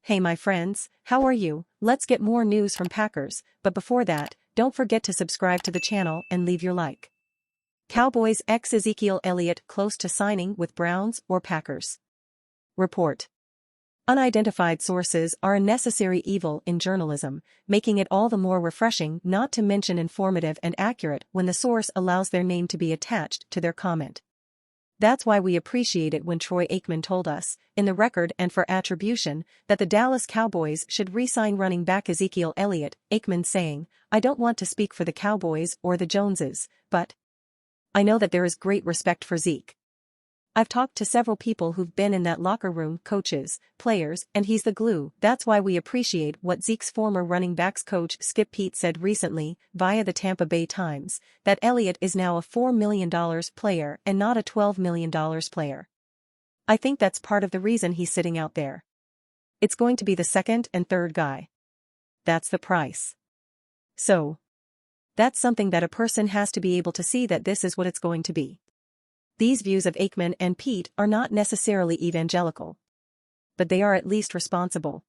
Hey my friends, how are you? Let's get more news from Packers, but before that, don't forget to subscribe to the channel and leave your like. Cowboys ex Ezekiel Elliott close to signing with Browns or Packers. Report. Unidentified sources are a necessary evil in journalism, making it all the more refreshing not to mention informative and accurate when the source allows their name to be attached to their comment. That's why we appreciate it when Troy Aikman told us, in the record and for attribution, that the Dallas Cowboys should re-sign running back Ezekiel Elliott, Aikman saying, "I don't want to speak for the Cowboys or the Joneses, but I know that there is great respect for Zeke. I've talked to several people who've been in that locker room, coaches, players, and he's the glue. That's why we appreciate what Zeke's former running backs coach Skip Peete said recently, via the Tampa Bay Times, that Elliott is now a $4 million player and not a $12 million player. I think that's part of the reason he's sitting out there. It's going to be the second and third guy. That's the price. So that's something that a person has to be able to see that this is what it's going to be." These views of Aikman and Peete are not necessarily evangelical. But they are at least responsible.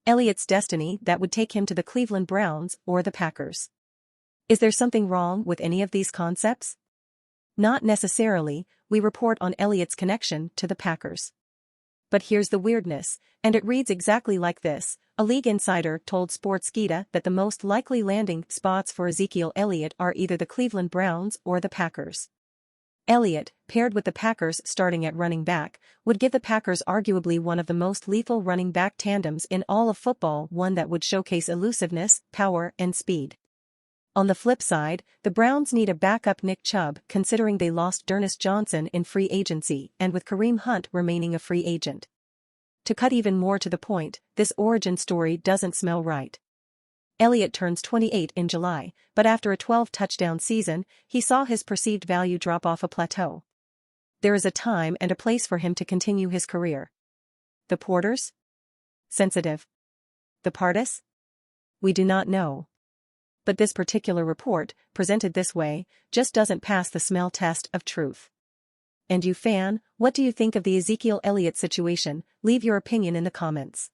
Elliott's destiny that would take him to the Cleveland Browns or the Packers. Is there something wrong with any of these concepts? Not necessarily. We report on Elliott's connection to the Packers. But here's the weirdness, and it reads exactly like this. A league insider told Sportskeeda that the most likely landing spots for Ezekiel Elliott are either the Cleveland Browns or the Packers. Elliott, paired with the Packers starting at running back, would give the Packers arguably one of the most lethal running back tandems in all of football, one that would showcase elusiveness, power, and speed. On the flip side, the Browns need a backup Nick Chubb considering they lost D'Ernest Johnson in free agency and with Kareem Hunt remaining a free agent. To cut even more to the point, this origin story doesn't smell right. Elliott turns 28 in July, but after a 12-touchdown season, he saw his perceived value drop off a plateau. There is a time and a place for him to continue his career. The Porters? Sensitive. The Partis? We do not know. But this particular report, presented this way, just doesn't pass the smell test of truth. And you fan, what do you think of the Ezekiel Elliott situation? Leave your opinion in the comments.